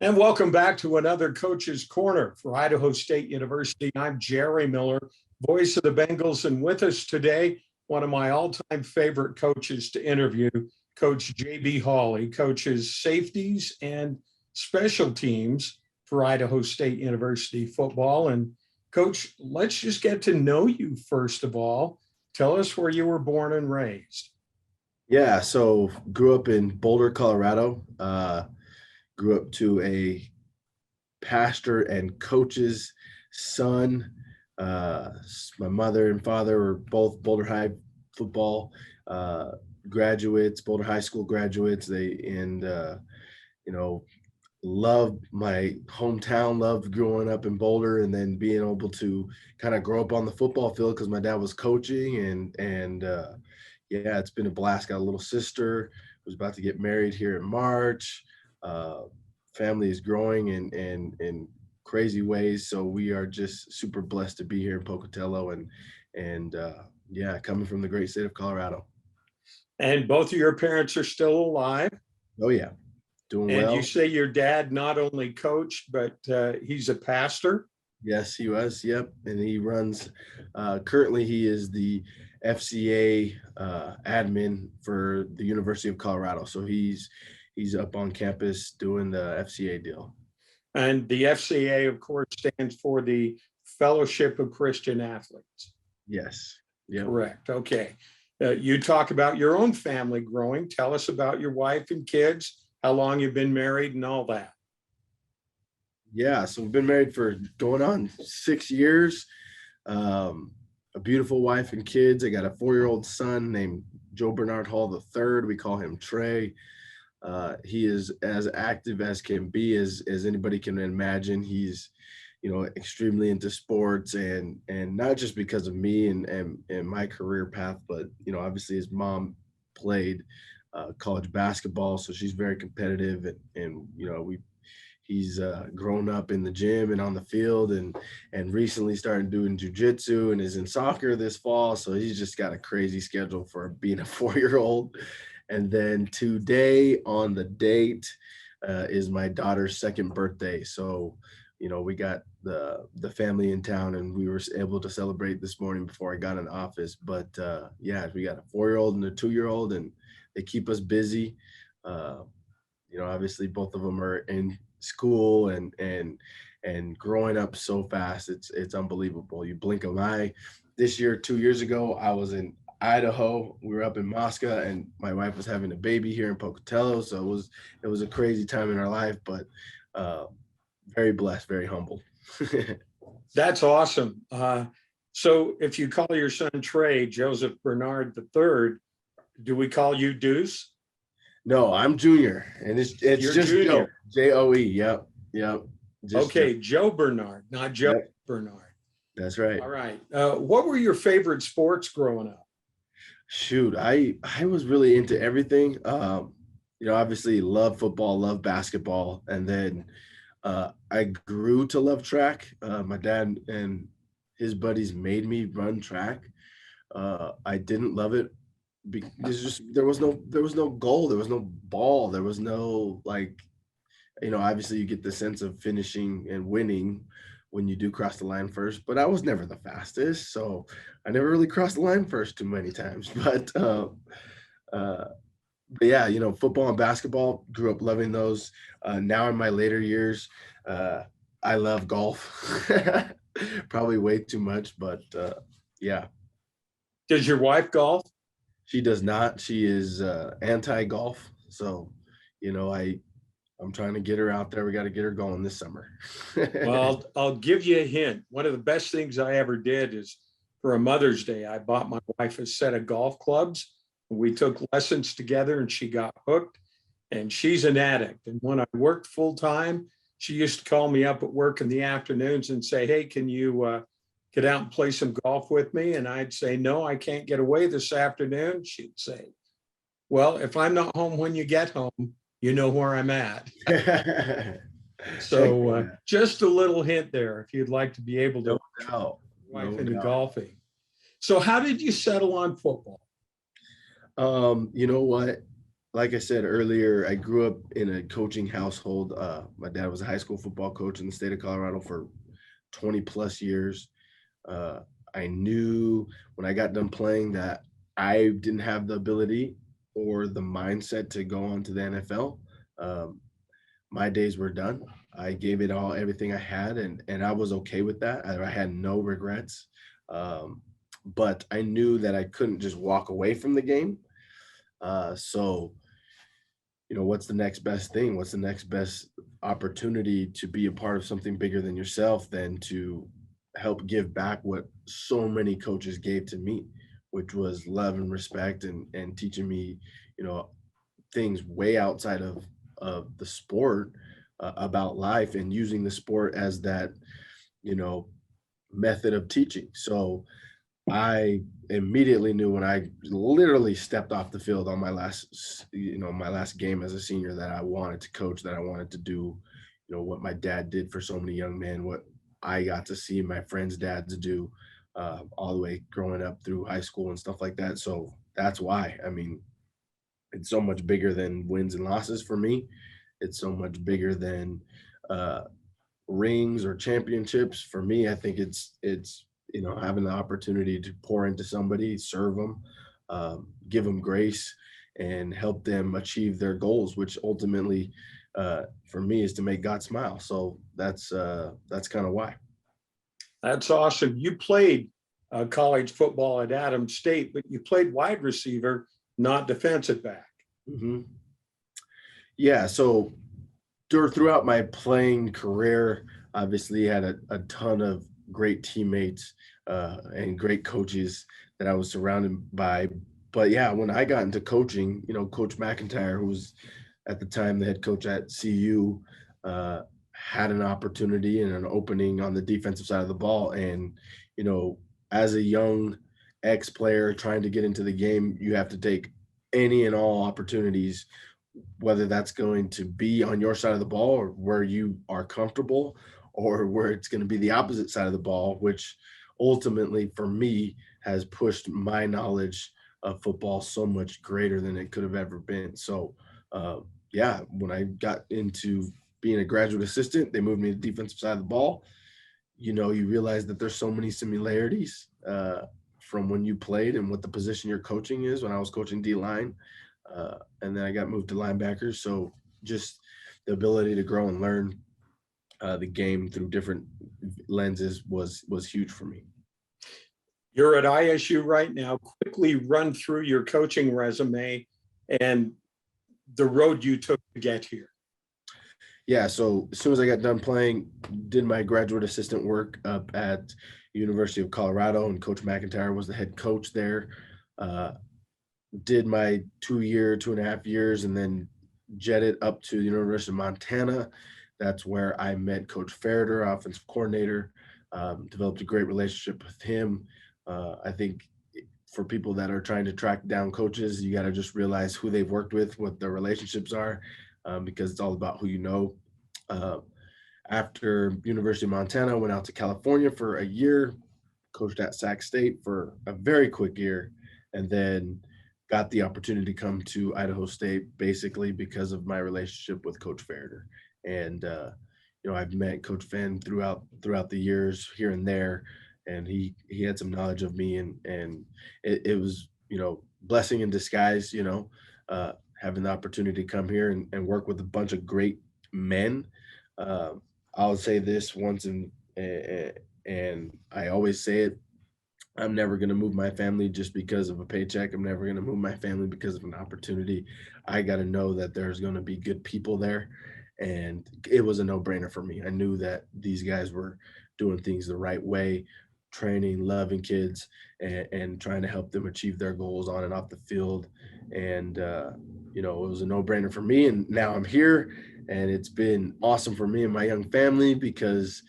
And welcome back to another Coach's Corner for Idaho State University. I'm Jerry Miller, voice of the Bengals, and with us today, one of my all-time favorite coaches to interview, Coach J.B. Hall. He coaches safeties and special teams for Idaho State University football. And Coach, let's just get to know you first of all. Tell us where you were born and raised. Yeah, so grew up in Boulder, Colorado. Grew up to a pastor and coach's son. My mother and father were both Boulder High football graduates, Boulder High School graduates. Loved my hometown, loved growing up in Boulder, and then being able to kind of grow up on the football field because my dad was coaching. Yeah, it's been a blast. Got a little sister, was about to get married here in March. Family is growing in crazy ways, so we are just super blessed to be here in Pocatello and yeah, coming from the great state of Colorado. And both of your parents are still alive. Oh yeah, doing And well. you say your dad not only coached, but he's a pastor. Yes, he was. Yep, and he runs. Currently, he is the FCA admin for the University of Colorado. So he's up on campus doing the FCA deal. And the FCA, of course, stands for the Fellowship of Christian Athletes. Yes. Yep. Correct. Okay. You talk about your own family growing. Tell us about your wife and kids, how long you've been married and all that. Yeah, so we've been married for going on 6 years. A beautiful wife and kids. I got a 4-year-old son named Joe Bernard Hall III. We call him Trey. He is as active as can be, as anybody can imagine. He's, extremely into sports, and not just because of me and my career path, but obviously his mom played college basketball, so she's very competitive, and he's grown up in the gym and on the field, and recently started doing jujitsu and is in soccer this fall. So he's just got a crazy schedule for being a 4-year-old. And then today on the date is my daughter's second birthday. So, we got the family in town, and we were able to celebrate this morning before I got in office. But yeah, we got a 4-year-old and a 2-year-old, and they keep us busy. Obviously both of them are in school and growing up so fast. It's unbelievable. You blink an eye. This year, 2 years ago, I was in Idaho. We were up in Moscow, and my wife was having a baby here in Pocatello. So it was a crazy time in our life, but very blessed, very humbled. That's awesome. So if you call your son Trey, Joseph Bernard III, do we call you Deuce? No, I'm Junior, and it's You're just Junior. Joe. Yep. Just okay, Joe Bernard, not Joe Bernard. That's right. All right. What were your favorite sports growing up? Shoot, I was really into everything. Obviously love football, love basketball, and then I grew to love track. My dad and his buddies made me run track. I didn't love it because there was no goal, there was no ball, there was no obviously you get the sense of finishing and winning when you do cross the line first, but I was never the fastest, so I never really crossed the line first too many times. But yeah, football and basketball, grew up loving those. Now in my later years, I love golf. Probably way too much, but yeah. Does your wife golf? She does not. She is anti-golf. So, I'm trying to get her out there. We got to get her going this summer. Well, I'll give you a hint. One of the best things I ever did is for a Mother's Day, I bought my wife a set of golf clubs. We took lessons together, and she got hooked, and she's an addict. And when I worked full time, she used to call me up at work in the afternoons and say, hey, can you get out and play some golf with me? And I'd say, no, I can't get away this afternoon. She'd say, well, if I'm not home when you get home, you know where I'm at. So just a little hint there, if you'd like to be able to wife into golfing. So how did you settle on football? You know what? like I said earlier, I grew up in a coaching household. My dad was a high school football coach in the state of Colorado for 20 plus years. Uh, I knew when I got done playing that I didn't have the ability or the mindset to go on to the NFL. Um, my days were done. I gave it all, everything I had, and I was okay with that. I had no regrets. Um, but I knew that I couldn't just walk away from the game. So what's the next best thing? What's the next best opportunity to be a part of something bigger than yourself than to help give back what so many coaches gave to me, which was love and respect and teaching me, you know, things way outside of the sport, about life and using the sport as that, you know, method of teaching. So I immediately knew when I literally stepped off the field on my last game as a senior that I wanted to coach, that I wanted to do, what my dad did for so many young men, what I got to see my friends' dads do, all the way growing up through high school and stuff like that. So that's why. I mean, it's so much bigger than wins and losses for me. It's so much bigger than uh, rings or championships for me. I think it's having the opportunity to pour into somebody, serve them, give them grace, and help them achieve their goals, which ultimately, for me, is to make God smile. So that's kind of why. That's awesome. You played college football at Adams State, but you played wide receiver, not defensive back. hmm Yeah. So throughout my playing career, obviously had a ton of great teammates, and great coaches that I was surrounded by. But yeah, when I got into coaching, Coach McIntyre, who was at the time the head coach at CU, uh, had an opportunity and an opening on the defensive side of the ball. And, you know, as a young ex player trying to get into the game, you have to take any and all opportunities, whether that's going to be on your side of the ball or where you are comfortable, or where it's going to be the opposite side of the ball, which ultimately for me has pushed my knowledge of football so much greater than it could have ever been. So, uh, yeah, when I got into being a graduate assistant, they moved me to the defensive side of the ball. You realize that there's so many similarities, from when you played and what the position you're coaching is. When I was coaching D line, and then I got moved to linebackers. So just the ability to grow and learn, the game through different lenses was huge for me. You're at ISU right now. Quickly run through your coaching resume and the road you took to get here. Yeah, so as soon as I got done playing, did my graduate assistant work up at University of Colorado, and Coach McIntyre was the head coach there. Uh, did my 2 year, 2.5 years, and then jetted up to the University of Montana. That's where I met Coach Ferreter, offensive coordinator. Developed a great relationship with him. I think for people that are trying to track down coaches, you got to just realize who they've worked with, what their relationships are, because it's all about who you know. Uh, After University of Montana, went out to California for a year, coached at Sac State for a very quick year, and then got the opportunity to come to Idaho State basically because of my relationship with Coach Ferreter. And I've met Coach Fenn throughout the years here and there, and he had some knowledge of me, and it was blessing in disguise. Having the opportunity to come here and work with a bunch of great men. Uh, I'll say this once, and I always say it. I'm never going to move my family just because of a paycheck. I'm never going to move my family because of an opportunity. I got to know that there's going to be good people there. And it was a no brainer for me. I knew that these guys were doing things the right way, training, loving kids, and trying to help them achieve their goals on and off the field. And, it was a no brainer for me. And now I'm here, and it's been awesome for me and my young family because,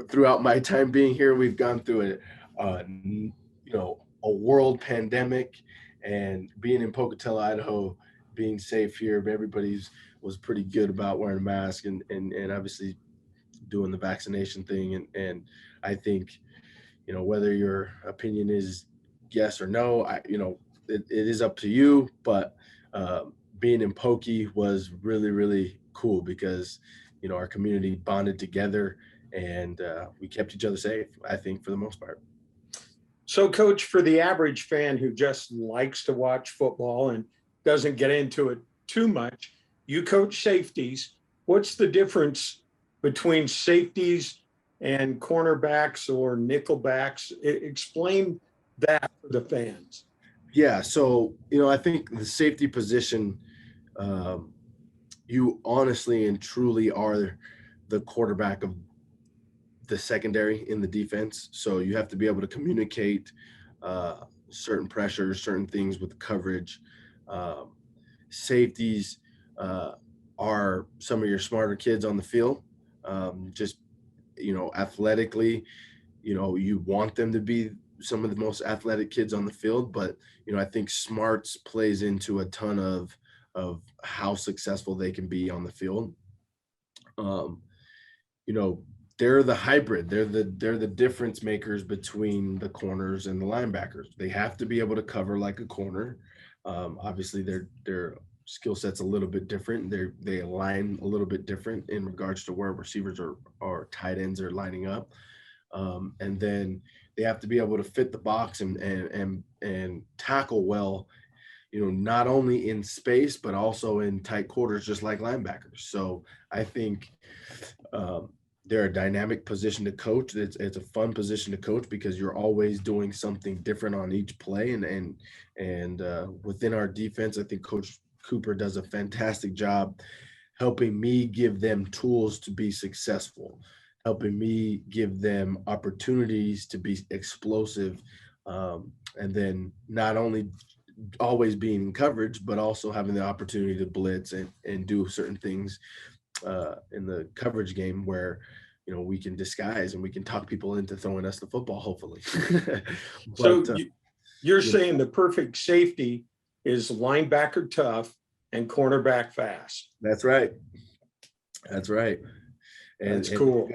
throughout my time being here, we've gone through a world pandemic, and being in Pocatello, Idaho, being safe here. Everybody's was pretty good about wearing a mask and obviously doing the vaccination thing. And I think, whether your opinion is yes or no, it is up to you, but being in Pokey was really, really cool because, our community bonded together and we kept each other safe, I think, for the most part. So, Coach, for the average fan who just likes to watch football and doesn't get into it too much, you coach safeties. What's the difference between safeties and cornerbacks or nickelbacks? Explain that for the fans. Yeah, so I think the safety position, um, you honestly and truly are the quarterback of the secondary in the defense. So you have to be able to communicate certain pressures, certain things with coverage. Um, Safeties are some of your smarter kids on the field. Just athletically, you want them to be some of the most athletic kids on the field, but I think smarts plays into a ton of how successful they can be on the field. Um, you know, they're the hybrid. They're the difference makers between the corners and the linebackers. They have to be able to cover like a corner. Obviously, their skill set's a little bit different. They align a little bit different in regards to where receivers or tight ends are lining up. And then they have to be able to fit the box and tackle well, not only in space but also in tight quarters, just like linebackers. So I think um, they're a dynamic position to coach. It's a fun position to coach because you're always doing something different on each play. And within our defense, I think Coach Cooper does a fantastic job helping me give them tools to be successful, helping me give them opportunities to be explosive, and then not only always being in coverage, but also having the opportunity to blitz and do certain things in the coverage game where we can disguise and we can talk people into throwing us the football, hopefully. So but you're you know, saying the perfect safety is linebacker tough and cornerback fast. that's right. That's right. That's And cool.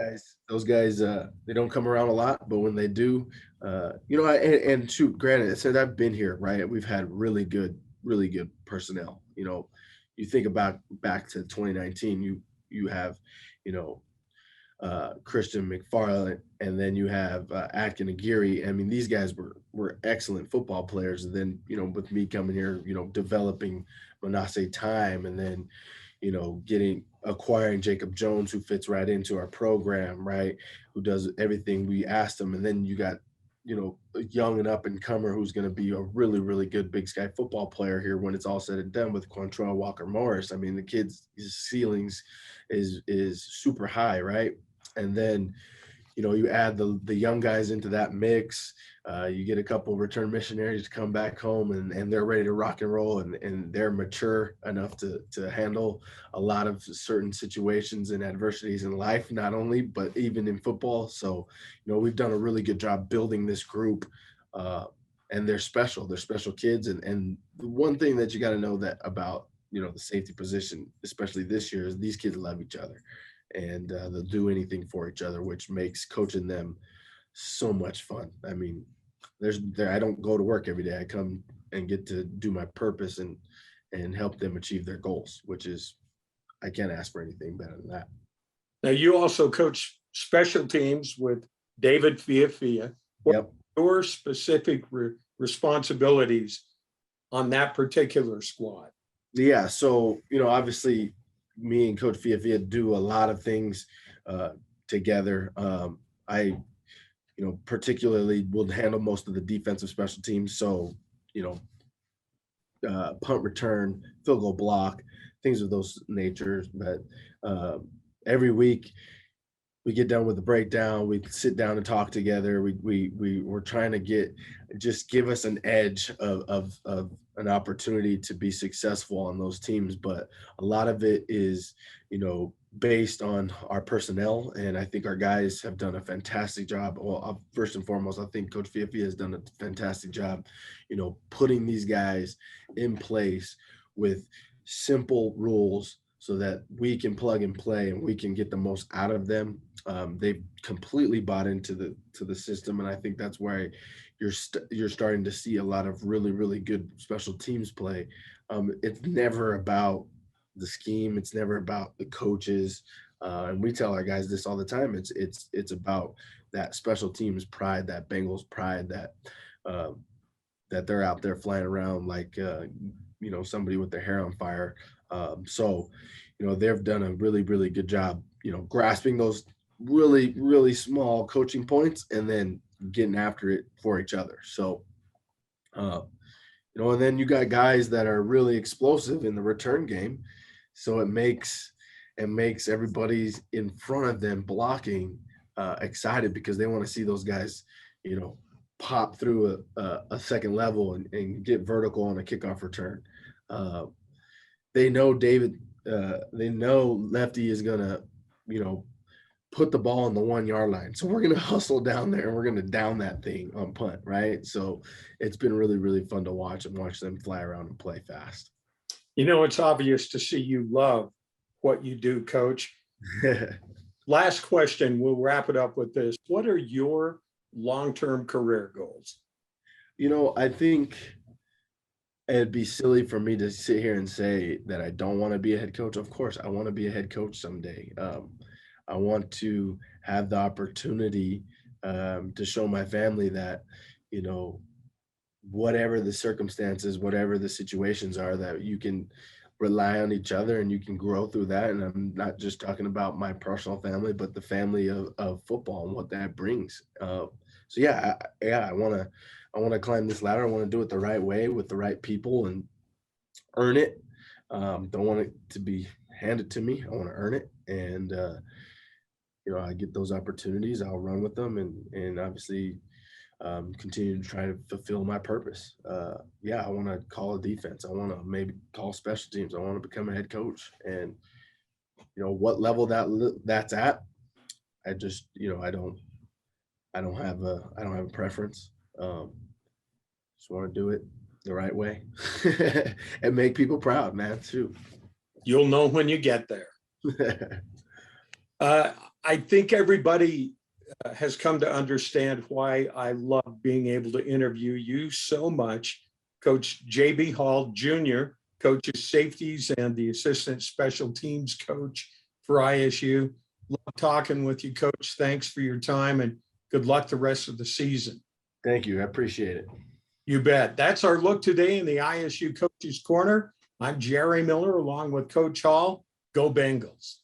those guys, they don't come around a lot, but when they do, and shoot, granted, since I've been here, right, we've had really good personnel. You think about back to 2019, you have, you know, Christian McFarland, and then you have Atkin Aguirre. I mean, these guys were excellent football players. And then, with me coming here, developing Manasseh Time, and then, acquiring Jacob Jones, who fits right into our program, right? Who does everything we asked him. And then you got, a young and up and comer who's going to be a really, really good Big Sky football player here when it's all said and done with Quantrell Walker Morris. I mean, the kid's ceilings is super high, right? And then, you add the young guys into that mix. You get a couple of return missionaries to come back home and they're ready to rock and roll and they're mature enough to handle a lot of certain situations and adversities in life, not only, but even in football. So, we've done a really good job building this group and they're special. They're special kids. And the one thing that you got to know that about, the safety position, especially this year, is these kids love each other and they'll do anything for each other, which makes coaching them so much fun. I mean, I don't go to work every day. I come and get to do my purpose and help them achieve their goals, which is, I can't ask for anything better than that. Now, you also coach special teams with David Fiafia. What Yep. are your specific responsibilities on that particular squad? Yeah. So, obviously me and Coach Fiafia do a lot of things together. I, particularly will handle most of the defensive special teams. So, punt return, field goal block, things of those natures. But every week we get done with the breakdown, we sit down and talk together. We're trying to give us an edge of an opportunity to be successful on those teams. But a lot of it is, based on our personnel. And I think our guys have done a fantastic job. Well, first and foremost, I think Coach Fiafia has done a fantastic job, putting these guys in place with simple rules so that we can plug and play and we can get the most out of them. They've completely bought into the system, and I think that's why you're starting to see a lot of really good special teams play. It's never about the scheme. It's never about the coaches. And we tell our guys this all the time. It's about that special teams pride, that Bengals pride, uh, that they're out there flying around like somebody with their hair on fire. So they've done a really good job, grasping those really small coaching points and then getting after it for each other. So and then you got guys that are really explosive in the return game. So it makes everybody's in front of them blocking excited because they want to see those guys, pop through a second level and get vertical on a kickoff return. They know they know Lefty is going to, put the ball on the 1 yard line. So we're going to hustle down there and we're going to down that thing on punt. Right. So it's been really fun to watch them fly around and play fast. It's obvious to see you love what you do, Coach. Last question. We'll wrap it up with this. What are your long-term career goals? I think it'd be silly for me to sit here and say that I don't want to be a head coach. Of course, I want to be a head coach someday. I want to have the opportunity to show my family that, whatever the circumstances, whatever the situations are, that you can rely on each other and you can grow through that. And I'm not just talking about my personal family, but the family of football and what that brings. So I want to climb this ladder. I want to do it the right way with the right people and earn it. Don't want it to be handed to me. I want to earn it. And, I get those opportunities, I'll run with them and obviously continue to try to fulfill my purpose. I want to call a defense. I want to maybe call special teams. I want to become a head coach. And, what level that's at, I just, I don't have a preference. Just want to do it the right way and make people proud, man, too. You'll know when you get there. I think everybody has come to understand why I love being able to interview you so much. Coach J.B. Hall Jr. coaches safeties and the assistant special teams coach for ISU. Love talking with you, Coach. Thanks for your time and good luck the rest of the season. Thank you. I appreciate it. You bet. That's our look today in the ISU Coaches Corner. I'm Jerry Miller along with Coach Hall. Go Bengals.